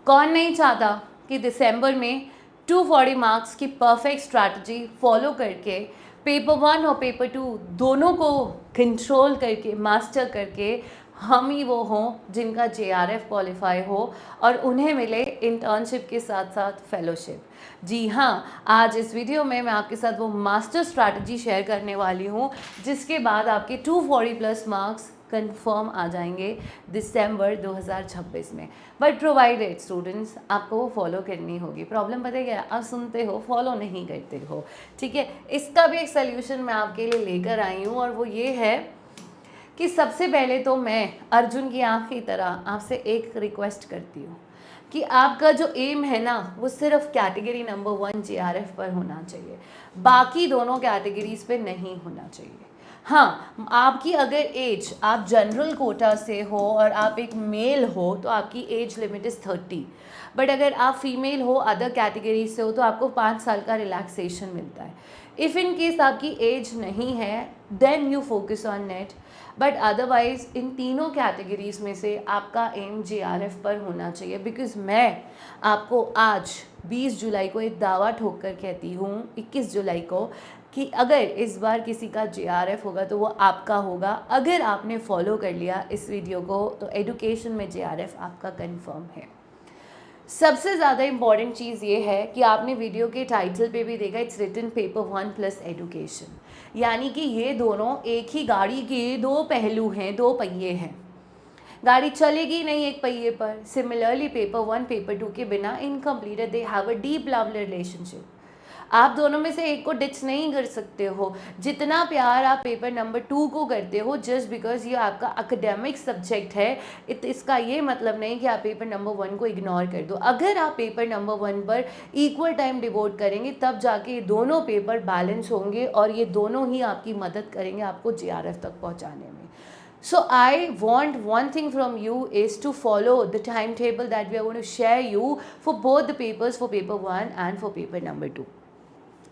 कौन नहीं चाहता कि दिसंबर में 240 मार्क्स की परफेक्ट स्ट्रैटेजी फॉलो करके पेपर 1 और पेपर 2 दोनों को कंट्रोल करके मास्टर करके हम ही वो हों जिनका JRF क्वालिफाई हो और उन्हें मिले इंटर्नशिप के साथ साथ फेलोशिप। जी हाँ, आज इस वीडियो में मैं आपके साथ वो मास्टर स्ट्रैटेजी शेयर करने वाली हूँ जिसके बाद आपके 240 प्लस मार्क्स कंफर्म आ जाएंगे दिसंबर 2026 में। बट प्रोवाइडेड स्टूडेंट्स आपको वो फॉलो करनी होगी। प्रॉब्लम पता है क्या, आप सुनते हो फॉलो नहीं करते हो, ठीक है। इसका भी एक सोल्यूशन मैं आपके लिए लेकर आई हूँ और वो ये है कि सबसे पहले तो मैं अर्जुन की आँख की तरह आपसे एक रिक्वेस्ट करती हूँ कि आपका जो एम है ना वो सिर्फ कैटेगरी नंबर 1 JRF पर होना चाहिए, बाकी दोनों कैटेगरीज पे नहीं होना चाहिए। हाँ, आपकी अगर एज आप जनरल कोटा से हो और आप एक मेल हो तो आपकी एज लिमिट इज़ 30, बट अगर आप फीमेल हो अदर कैटेगरी से हो तो आपको 5 साल का रिलैक्सेशन मिलता है। इफ़ इन केस आपकी एज नहीं है then you focus on net, but otherwise in तीनों कैटेगरीज में से आपका एम JRF पर होना चाहिए। बिकॉज मैं आपको आज 20 जुलाई को एक दावा ठोक कर कहती हूँ 21 जुलाई को कि अगर इस बार किसी का JRF होगा तो वो आपका होगा अगर आपने फॉलो कर लिया इस वीडियो को। तो एडुकेशन में JRF आपका कंफर्म है। सबसे ज़्यादा इम्पॉर्टेंट चीज़ ये है कि आपने वीडियो के टाइटल पे भी देखा, it's written paper 1 plus education, यानी कि ये दोनों एक ही गाड़ी के दो पहलू हैं, दो पहिए हैं। गाड़ी चलेगी नहीं एक पहिए पर। सिमिलरली पेपर 1 पेपर 2 के बिना इनकम्प्लीट है, they have a deep love relationship. आप दोनों में से एक को डिच नहीं कर सकते हो। जितना प्यार आप पेपर नंबर 2 को करते हो जस्ट बिकॉज ये आपका एकेडमिक सब्जेक्ट है, इसका ये मतलब नहीं कि आप पेपर नंबर 1 को इग्नोर कर दो। अगर आप पेपर नंबर 1 पर इक्वल टाइम डिवोट करेंगे तब जाके ये दोनों पेपर बैलेंस होंगे और ये दोनों ही आपकी मदद करेंगे आपको JRF तक पहुँचाने में। So I want one thing from you is to follow the timetable that we are going to share you for both the papers, for paper 1 and for paper number 2.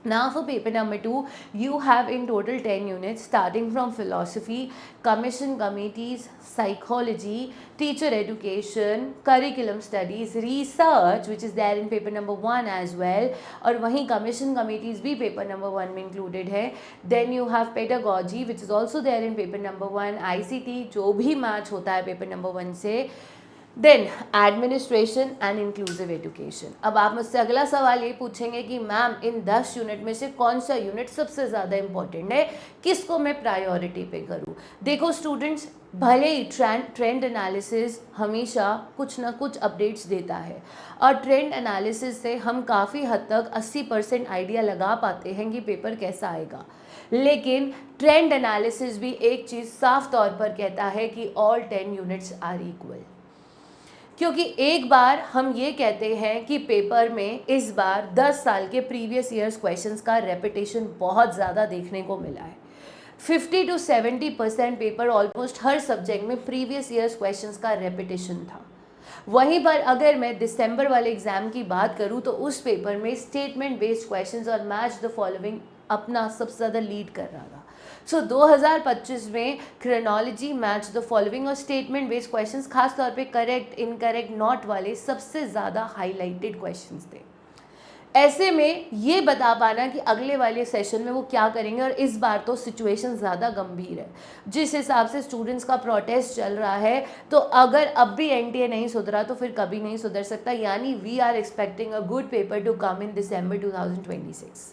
Now for paper number 2, you have in total 10 units starting from philosophy, commission committees, psychology, teacher education, curriculum studies, research which is there in paper number 1 as well, और वहीं commission committees भी paper number 1 में included है। Then you have pedagogy which is also there in paper number 1, ICT जो भी match होता है paper number 1 से, then administration and inclusive education. अब आप मुझसे अगला सवाल ये पूछेंगे कि मैम इन 10 यूनिट में से कौन सा यूनिट सबसे ज़्यादा इम्पोर्टेंट है, किसको मैं प्रायोरिटी पे करूँ। देखो स्टूडेंट्स, भले ही ट्रेंड एनालिसिस हमेशा कुछ ना कुछ अपडेट्स देता है और ट्रेंड एनालिसिस से हम काफ़ी हद तक 80% आइडिया लगा पाते हैं कि पेपर कैसा आएगा, लेकिन ट्रेंड एनालिसिस भी एक चीज़ साफ तौर पर कहता है कि ऑल 10 यूनिट्स आर इक्वल। क्योंकि एक बार हम ये कहते हैं कि पेपर में इस बार 10 साल के प्रीवियस ईयर्स क्वेश्चंस का रेपिटेशन बहुत ज़्यादा देखने को मिला है। 50 to 70% paper almost her subject में प्रीवियस ईयर्स क्वेश्चंस का रेपिटेशन था। वहीं पर अगर मैं दिसंबर वाले एग्ज़ाम की बात करूं तो उस पेपर में स्टेटमेंट बेस्ड क्वेश्चंस और मैच द फॉलोइंग अपना सबसे ज़्यादा लीड कर रहा था। सो 2025 में क्रोनोलॉजी, मैच द फॉलोइंग और स्टेटमेंट बेस्ड क्वेश्चंस खास तौर पे करेक्ट, इनकरेक्ट, नॉट वाले सबसे ज़्यादा हाईलाइटेड क्वेश्चंस थे। ऐसे में ये बता पाना कि अगले वाले सेशन में वो क्या करेंगे, और इस बार तो सिचुएशन ज़्यादा गंभीर है। जिस हिसाब से स्टूडेंट्स का प्रोटेस्ट चल रहा है तो अगर अब भी NTA नहीं सुधरा तो फिर कभी नहीं सुधर सकता। यानी we are expecting a good paper to come in December 2026।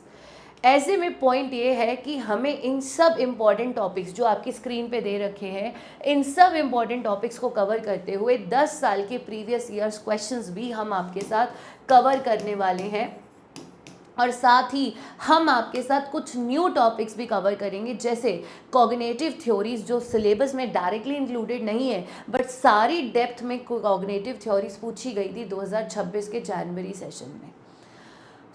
ऐसे में पॉइंट ये है कि हमें इन सब इम्पॉर्टेंट टॉपिक्स जो आपकी स्क्रीन पे दे रखे हैं, इन सब इम्पॉर्टेंट टॉपिक्स को कवर करते हुए 10 साल के प्रीवियस ईयर्स क्वेश्चंस भी हम आपके साथ कवर करने वाले हैं और साथ ही हम आपके साथ कुछ न्यू टॉपिक्स भी कवर करेंगे, जैसे कॉग्निटिव थ्योरीज जो सिलेबस में डायरेक्टली इंक्लूडेड नहीं है बट सारी डेप्थ में कॉग्निटिव थ्योरीज पूछी गई थी 2026 के जनवरी सेशन में।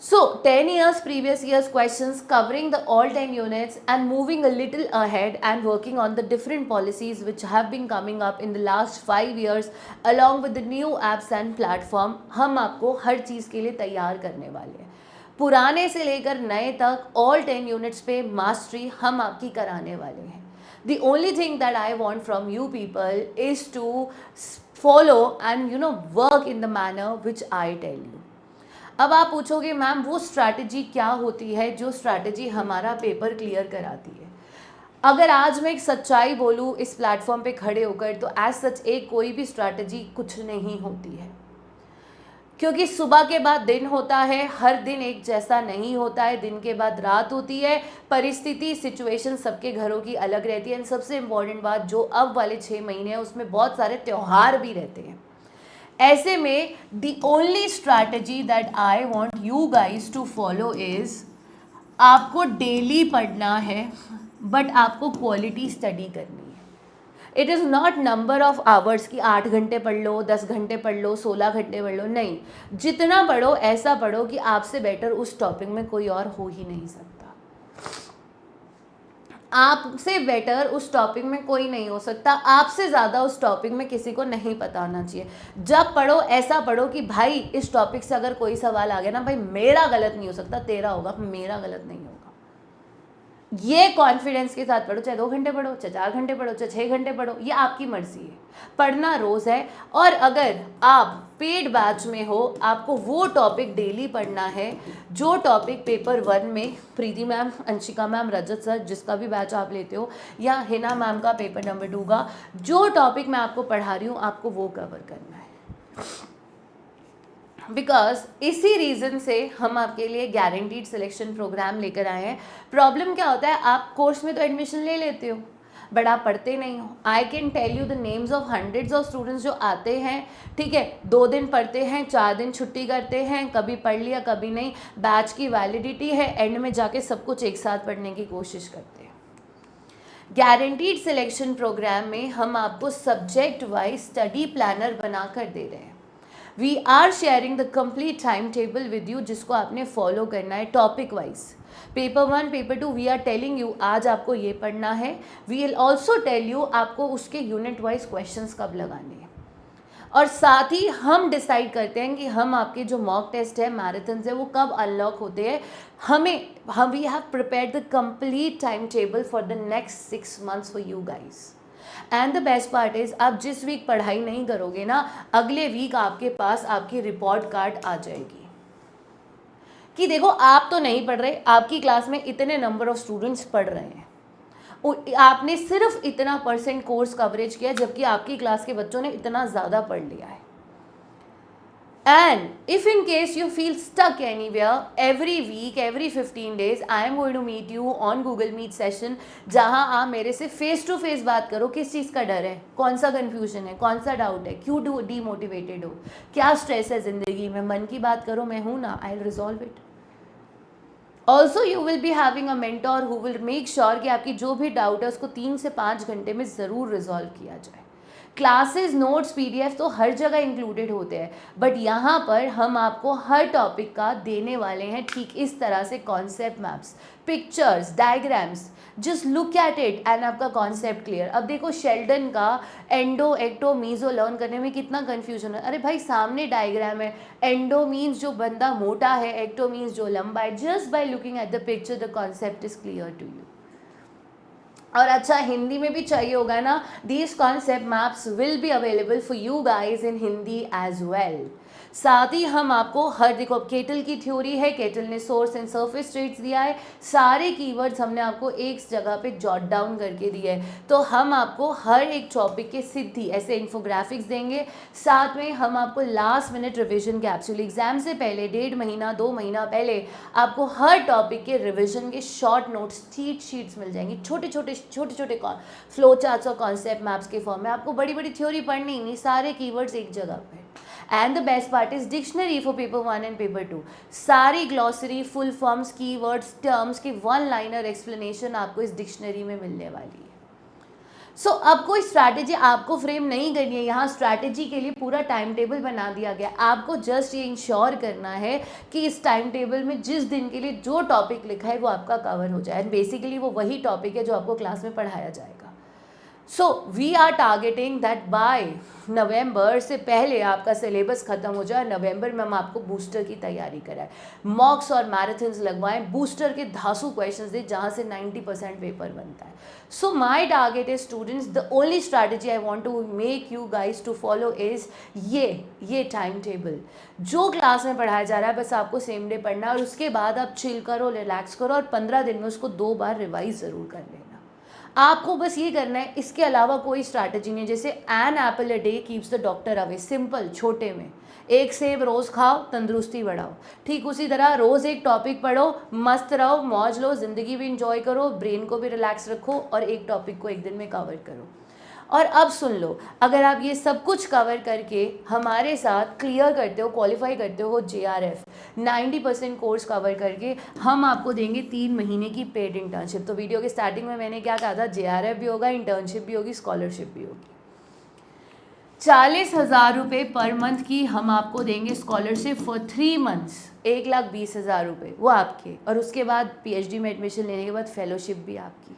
So 10 years previous years questions covering the all 10 units and moving a little ahead and working on the different policies which have been coming up in the last 5 years along with the new apps and platform, हम आपको हर चीज़ के लिए तैयार करने वाले हैं। पुराने से लेकर नए तक all 10 units पे मास्टरी हम आपकी कराने वाले हैं। The only thing that I want from you people is to follow and work in the manner which I tell you. अब आप पूछोगे मैम वो स्ट्रैटेजी क्या होती है जो स्ट्रैटेजी हमारा पेपर क्लियर कराती है। अगर आज मैं एक सच्चाई बोलूँ इस प्लेटफॉर्म पे खड़े होकर, तो एज सच एक कोई भी स्ट्रैटेजी कुछ नहीं होती है, क्योंकि सुबह के बाद दिन होता है, हर दिन एक जैसा नहीं होता है, दिन के बाद रात होती है, परिस्थिति सिचुएशन सबके घरों की अलग रहती है। एंड सबसे इम्पॉर्टेंट बात, जो अब वाले 6 महीने हैं उसमें बहुत सारे त्यौहार भी रहते हैं। ऐसे में the only strategy that I want you guys to follow is, आपको डेली पढ़ना है, बट आपको क्वालिटी स्टडी करनी है। It is not number of hours की 8 घंटे पढ़ लो, 10 घंटे पढ़ लो, 16 घंटे पढ़ लो, नहीं। जितना पढ़ो ऐसा पढ़ो कि आपसे बेटर उस टॉपिक में कोई और हो ही नहीं सकता। आपसे बेटर उस टॉपिक में कोई नहीं हो सकता, आपसे ज़्यादा उस टॉपिक में किसी को नहीं पता होना चाहिए। जब पढ़ो ऐसा पढ़ो कि भाई इस टॉपिक से अगर कोई सवाल आ गया ना, भाई मेरा गलत नहीं हो सकता, तेरा होगा, मेरा गलत नहीं होगा। ये कॉन्फिडेंस के साथ पढ़ो, चाहे 2 घंटे पढ़ो, चाहे 4 घंटे पढ़ो, चाहे 6 घंटे पढ़ो, ये आपकी मर्जी है, पढ़ना रोज़ है। और अगर आप पेड बैच में हो, आपको वो टॉपिक डेली पढ़ना है जो टॉपिक पेपर 1 में प्रीति मैम, अंशिका मैम, रजत सर, जिसका भी बैच आप लेते हो, या हिना मैम का पेपर नंबर 2 का जो टॉपिक मैं आपको पढ़ा रही हूँ, आपको वो कवर करना है। बिकॉज इसी रीज़न से हम आपके लिए गारंटीड सिलेक्शन प्रोग्राम लेकर आए हैं। प्रॉब्लम क्या होता है, आप कोर्स में तो एडमिशन ले लेते हो बट आप पढ़ते नहीं हो। I can tell you the names of hundreds of students जो आते हैं, ठीक है, 2 दिन पढ़ते हैं, 4 दिन छुट्टी करते हैं, कभी पढ़ लिया कभी नहीं, बैच की वैलिडिटी है, एंड में जाके सब कुछ एक साथ पढ़ने की कोशिश करते हैं। गारंटीड सिलेक्शन प्रोग्राम में हम आपको सब्जेक्ट वाइज स्टडी प्लानर बना कर दे रहे हैं। We are sharing the complete time table with you, जिसको आपने फॉलो करना है topic wise. Paper 1, paper 2 we are telling you आज आपको ये पढ़ना है। We will also tell you आपको उसके यूनिट वाइज क्वेश्चंस कब लगाने हैं, और साथ ही हम डिसाइड करते हैं कि हम आपके जो मॉक टेस्ट है, मैराथन है, वो कब अनलॉक होते हैं। हम we have prepared the complete time table for the next 6 months for you guys. And the best part is, आप जिस वीक पढ़ाई नहीं करोगे ना, अगले वीक आपके पास आपकी रिपोर्ट कार्ड आ जाएगी कि देखो आप तो नहीं पढ़ रहे, आपकी क्लास में इतने नंबर ऑफ स्टूडेंट्स पढ़ रहे हैं, आपने सिर्फ इतना % कोर्स कवरेज किया, जबकि आपकी क्लास के बच्चों ने इतना ज़्यादा पढ़ लिया है। And if in case you feel stuck anywhere, every week, every 15 days, I am going to meet you on Google Meet session, जहाँ आप मेरे से फेस टू फेस बात करो। किस चीज़ का डर है, कौन सा कन्फ्यूजन है, कौन सा डाउट है, क्यों डीमोटिवेटेड हो, क्या स्ट्रेस है ज़िंदगी में, मन की बात करो, मैं हूँ ना, I will resolve it. Also you will be having a mentor who will make sure कि आपकी जो भी डाउट है उसको 3 से 5 घंटे में ज़रूर रिजॉल्व किया जाए। क्लासेस, नोट्स, PDF तो हर जगह इंक्लूडेड होते हैं, बट यहाँ पर हम आपको हर टॉपिक का देने वाले हैं ठीक इस तरह से concept maps, pictures, diagrams. Just look at it and आपका कॉन्सेप्ट क्लियर। अब देखो शेल्डन का एंडो, एक्टो, मीजो लर्न करने में कितना कन्फ्यूजन है। अरे भाई सामने डायग्राम है, एंडो मीन्स जो बंदा मोटा है, एक्टो मीन्स जो लंबा है। Just by looking at the picture the concept is clear to you. और अच्छा हिंदी में भी चाहिए होगा ना, these concept maps will be available for you guys in Hindi as well. साथ ही हम आपको हर, देखो केटल की थ्योरी है, केटल ने सोर्स एंड सरफेस रेट्स दिया है, सारे कीवर्ड्स हमने आपको एक जगह पे जॉट डाउन करके दिए है। तो हम आपको हर एक टॉपिक के सीधी ऐसे इन्फोग्राफिक्स देंगे। साथ में हम आपको last minute revision capsule, exam से पहले 1.5 महीना 2 महीना पहले आपको हर टॉपिक के रिविजन के शॉर्ट नोट्स, चीट शीट्स मिल जाएंगी, छोटे छोटे फ्लो चार्ट्स और कॉन्सेप्ट मैप्स के फॉर्म में। आपको बड़ी बड़ी थ्योरी पढ़नी नहीं, सारे कीवर्ड्स एक जगह पे। And the best part is dictionary for paper 1 and paper 2। सारी glossary, full forms, keywords, terms की 1 लाइनर एक्सप्लेनेशन आपको इस डिक्शनरी में मिलने वाली है। सो अब कोई स्ट्रैटेजी आपको फ्रेम नहीं करनी है, यहाँ स्ट्रैटेजी के लिए पूरा टाइम टेबल बना दिया गया। आपको जस्ट ये इंश्योर करना है कि इस टाइम टेबल में जिस दिन के लिए जो टॉपिक लिखा है वो आपका कवर हो जाए। एंड बेसिकली वो वही टॉपिक है जो आपको क्लास में पढ़ाया जाएगा। So we are targeting that by November से पहले आपका सिलेबस खत्म हो जाए, नवंबर में हम आपको बूस्टर की तैयारी कराएं, मॉक्स और मैराथन्स लगवाएं, बूस्टर के धांसू क्वेश्चंस दें जहां से 90% पेपर बनता है. So my target is students, the only strategy I want to make you guys to follow is ये टाइम टेबल. जो क्लास में पढ़ाया जा रहा है बस आपको सेम डे पढ़ना है और उसके बाद आप चिल करो, रिलैक्स करो और 15 दिन में उसको 2 बार रिवाइज ज़रूर कर लेना. आपको बस ये करना है, इसके अलावा कोई स्ट्रैटेजी नहीं. जैसे an apple a day keeps the doctor away, simple, छोटे में. एक सेब रोज़ खाओ, तंदुरुस्ती बढ़ाओ. ठीक उसी तरह रोज़ एक टॉपिक पढ़ो, मस्त रहो, मौज लो, ज़िंदगी भी इंजॉय करो, ब्रेन को भी रिलैक्स रखो और एक टॉपिक को एक दिन में कवर करो. और अब सुन लो, अगर आप ये सब कुछ कवर करके हमारे साथ क्लियर करते हो, क्वालिफाई करते हो JRF 90% कोर्स कवर करके, हम आपको देंगे 3 महीने की पेड इंटर्नशिप. तो वीडियो के स्टार्टिंग में मैंने क्या कहा था, JRF भी होगा, इंटर्नशिप भी होगी, स्कॉलरशिप भी होगी. 40,000 रुपये पर मंथ की हम आपको देंगे स्कॉलरशिप फॉर 3 मंथ्स, 1,20,000 रुपये वो आपके. और उसके बाद PhD में एडमिशन लेने के बाद फेलोशिप भी आपकी.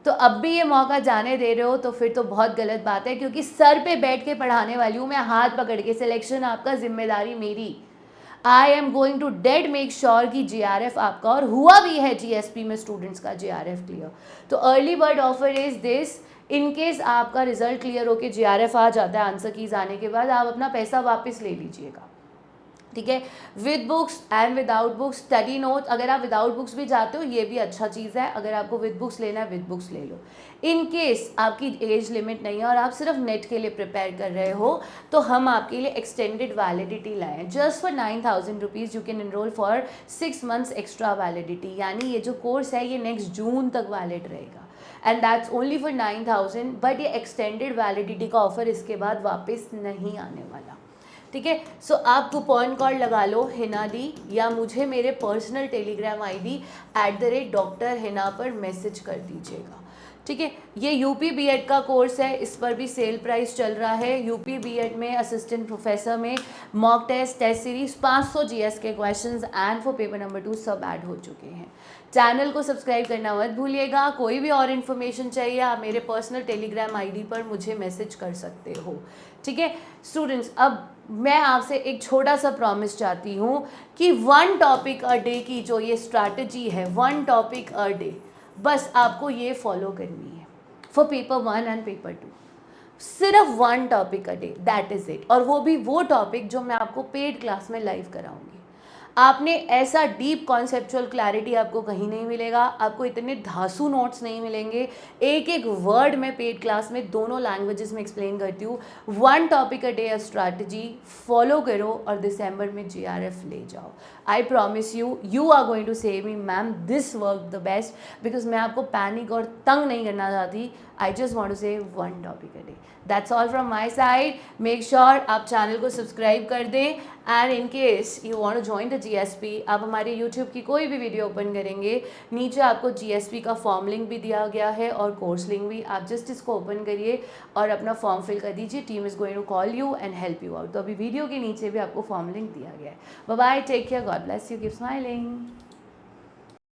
तो अब भी ये मौका जाने दे रहे हो तो फिर तो बहुत गलत बात है, क्योंकि सर पे बैठ के पढ़ाने वाली हूँ मैं, हाथ पकड़ के. सिलेक्शन आपका, जिम्मेदारी मेरी. I am going to dead make sure कि JRF आपका, और हुआ भी है GSP में स्टूडेंट्स का JRF क्लियर. तो early bird offer is this, in case आपका रिजल्ट क्लियर होकर JRF आ जाता है आंसर कीज आने के बाद, आप अपना पैसा वापस ले लीजिएगा. ठीक है, with books and without books, study note. अगर आप विदाउट बुक्स भी जाते हो ये भी अच्छा चीज़ है, अगर आपको विद बुक्स लेना है विद बुक्स ले लो. इन केस आपकी एज लिमिट नहीं है और आप सिर्फ नेट के लिए प्रिपेयर कर रहे हो तो हम आपके लिए एक्सटेंडेड वैलिडिटी लाए. Just for 9,000 rupees you can enrol for 6 months extra validity. यानी ये जो कोर्स है ये नेक्स्ट जून तक वैलिड रहेगा and that's only for 9,000. But ये एक्सटेंडेड वैलिडिटी का ऑफर इसके बाद वापस नहीं आने वाला. ठीक है, सो आप कूपन कोड लगा लो हिना दी, या मुझे मेरे personal Telegram ID @Dr. Hina पर मैसेज कर दीजिएगा. ठीक है, ये UP B.Ed का कोर्स है, इस पर भी सेल प्राइस चल रहा है. UP B.Ed में असिस्टेंट प्रोफेसर में मॉक टेस्ट सीरीज 500 GS के questions and for paper number 2 सब ऐड हो चुके हैं. चैनल को सब्सक्राइब करना मत भूलिएगा. कोई भी और इन्फॉर्मेशन चाहिए आप मेरे पर्सनल टेलीग्राम ID पर मुझे मैसेज कर सकते हो. ठीक है स्टूडेंट्स, अब मैं आपसे एक छोटा सा प्रॉमिस चाहती हूँ कि 1 टॉपिक अ डे की जो ये स्ट्रैटेजी है, 1 टॉपिक अ डे, बस आपको ये फॉलो करनी है फॉर पेपर 1 एंड पेपर 2. सिर्फ 1 topic a day, that is it. और वो भी वो टॉपिक जो मैं आपको पेड क्लास में लाइव कराऊंगी. आपने ऐसा डीप कॉन्सेप्चुअल क्लैरिटी आपको कहीं नहीं मिलेगा, आपको इतने धांसू नोट्स नहीं मिलेंगे. एक एक वर्ड में पेड क्लास में दोनों लैंग्वेजेस में एक्सप्लेन करती हूँ. 1 topic a day strategy follow करो और दिसंबर में JRF ले जाओ. I promise you are going to save me ma'am, this work the best, because मैं आपको पैनिक और तंग नहीं करना चाहती. I just want to say 1 topic a day. That's all from my side. Make sure आप चैनल को subscribe कर दें and in case you want to join the GSP, आप हमारे YouTube की कोई भी वीडियो ओपन करेंगे, नीचे आपको GSP का फॉर्म लिंक भी दिया गया है और कोर्स लिंक भी. आप जस्ट इसको ओपन करिए और अपना फॉर्म फिल कर दीजिए. Team is going to call you and help you out. तो अभी वीडियो के नीचे भी आपको फॉर्म लिंक दिया गया है. Bye bye, take care, God bless you, keep smiling.